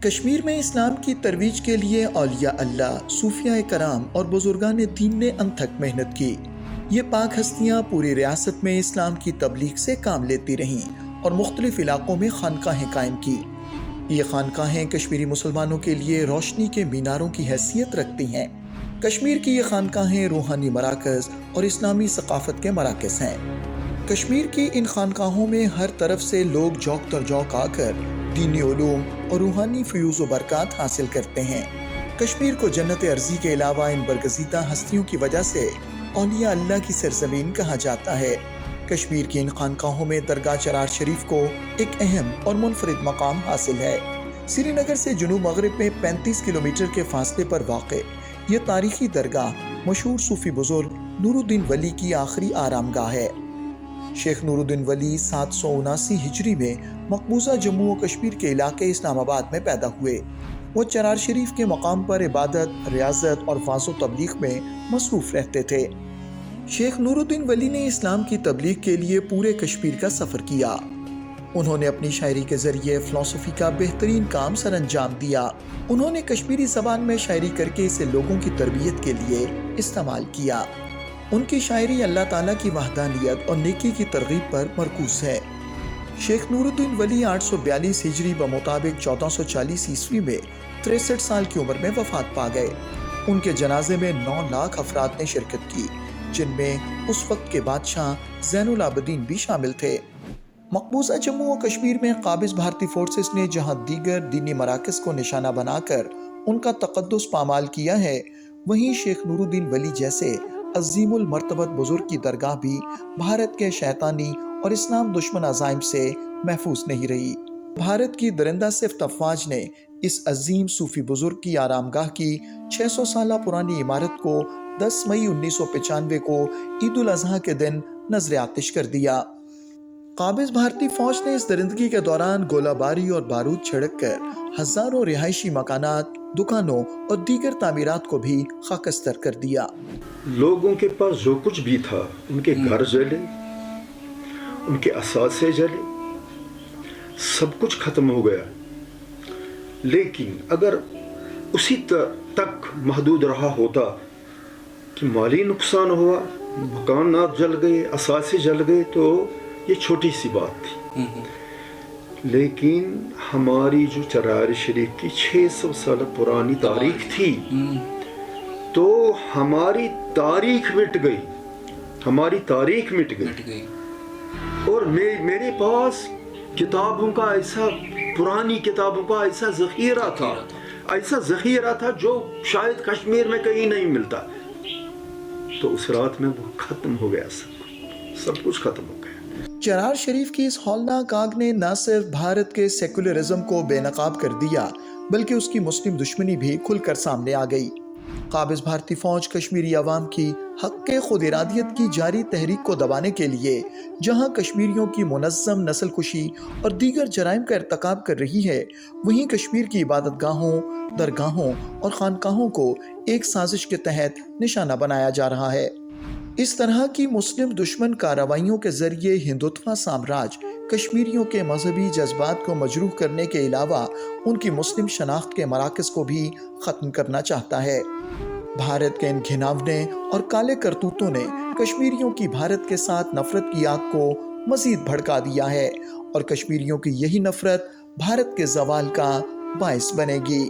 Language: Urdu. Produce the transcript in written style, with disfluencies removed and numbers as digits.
کشمیر میں اسلام کی ترویج کے لیے اولیاء اللہ، صوفیاء کرام اور بزرگان دین نے انتھک محنت کی۔ یہ پاک ہستیاں پوری ریاست میں اسلام کی تبلیغ سے کام لیتی رہیں اور مختلف علاقوں میں خانقاہیں قائم کی۔ یہ خانقاہیں کشمیری مسلمانوں کے لیے روشنی کے میناروں کی حیثیت رکھتی ہیں۔ کشمیر کی یہ خانقاہیں روحانی مراکز اور اسلامی ثقافت کے مراکز ہیں۔ کشمیر کی ان خانقاہوں میں ہر طرف سے لوگ جوق در جوق آ کر دینی علوم اور روحانی فیوز و برکات حاصل کرتے ہیں۔ کشمیر کو جنت ارضی کے علاوہ ان برگزیدہ ہستیوں کی وجہ سے اولیاء اللہ کی سرزمین کہا جاتا ہے۔ کشمیر کی ان خانقاہوں میں درگاہ چرار شریف کو ایک اہم اور منفرد مقام حاصل ہے۔ سری نگر سے جنوب مغرب میں 35 کلومیٹر کے فاصلے پر واقع یہ تاریخی درگاہ مشہور صوفی بزرگ نور الدین ولی کی آخری آرام گاہ ہے۔ شیخ نور الدین ولی 779 ہجری میں مقبوضہ جموں و کشمیر کے علاقے اسلام آباد میں پیدا ہوئے۔ وہ چرار شریف کے مقام پر عبادت، ریاضت اور واعظ و تبلیغ میں مصروف رہتے تھے۔ شیخ نور الدین ولی نے اسلام کی تبلیغ کے لیے پورے کشمیر کا سفر کیا۔ انہوں نے اپنی شاعری کے ذریعے فلسفی کا بہترین کام سر انجام دیا۔ انہوں نے کشمیری زبان میں شاعری کر کے اسے لوگوں کی تربیت کے لیے استعمال کیا۔ ان کی شاعری اللہ تعالیٰ کی وحدانیت اور نیکی کی ترغیب پر مرکوز ہے۔ شیخ نور الدین ولی 842 ہجری بمطابق 1440 عیسوی میں 63 سال کی عمر میں وفات پا گئے۔ ان کے جنازے میں 9 لاکھ افراد نے شرکت کی، جن میں اس وقت کے بادشاہ زین العابدین بھی شامل تھے۔ مقبوضہ جموں و کشمیر میں قابض بھارتی فورسز نے جہاں دیگر دینی مراکز کو نشانہ بنا کر ان کا تقدس پامال کیا ہے، وہیں شیخ نور الدین ولی جیسے عظیم المرتبت بزرگ کی درگاہ بھی بھارت کے شیطانی اور اسلام دشمن عزائم سے محفوظ نہیں رہی۔ بھارت کی درندہ صفت افواج نے اس عظیم صوفی بزرگ کی آرام گاہ کی 600 سالہ پرانی عمارت کو 10 مئی 1995 کو عید الاضحیٰ کے دن نذر آتش کر دیا۔ قابض بھارتی فوج نے اس درندگی کے دوران گولہ باری اور بارود چھڑک کر ہزاروں رہائشی مکانات، دکانوں اور دیگر تعمیرات کو بھی خاکستر کر دیا۔ لوگوں کے پاس جو کچھ بھی تھا، ان کے گھر جلے، ان کے اثاثے جلے، سب کچھ ختم ہو گیا۔ لیکن اگر اسی تک محدود رہا ہوتا کہ مالی نقصان ہوا، مکانات جل گئے، اثاثے جل گئے، تو یہ چھوٹی سی بات تھی۔ لیکن ہماری جو چرار شریف کی 600 سال پرانی تاریخ تھی، تو ہماری تاریخ مٹ گئی، ہماری تاریخ مٹ گئی۔ اور میرے پاس کتابوں کا ایسا، پرانی کتابوں کا ایسا ذخیرہ تھا جو شاید کشمیر میں کہیں نہیں ملتا۔ تو اس رات میں وہ ختم ہو گیا، سب کچھ ختم ہو گیا۔ چرار شریف کی اس ہولناک آگ نے نہ صرف بھارت کے سیکولرزم کو بے نقاب کر دیا، بلکہ اس کی مسلم دشمنی بھی کھل کر سامنے آ گئی۔ قابض بھارتی فوج کشمیری عوام کی حق خود ارادیت کی جاری تحریک کو دبانے کے لیے جہاں کشمیریوں کی منظم نسل کشی اور دیگر جرائم کا ارتکاب کر رہی ہے، وہیں کشمیر کی عبادت گاہوں، درگاہوں اور خانقاہوں کو ایک سازش کے تحت نشانہ بنایا جا رہا ہے۔ اس طرح کی مسلم دشمن کارروائیوں کے ذریعے ہندوتوا سامراج کشمیریوں کے مذہبی جذبات کو مجروح کرنے کے علاوہ ان کی مسلم شناخت کے مراکز کو بھی ختم کرنا چاہتا ہے۔ بھارت کے ان گھناونے اور کالے کرتوتوں نے کشمیریوں کی بھارت کے ساتھ نفرت کی آگ کو مزید بھڑکا دیا ہے، اور کشمیریوں کی یہی نفرت بھارت کے زوال کا باعث بنے گی۔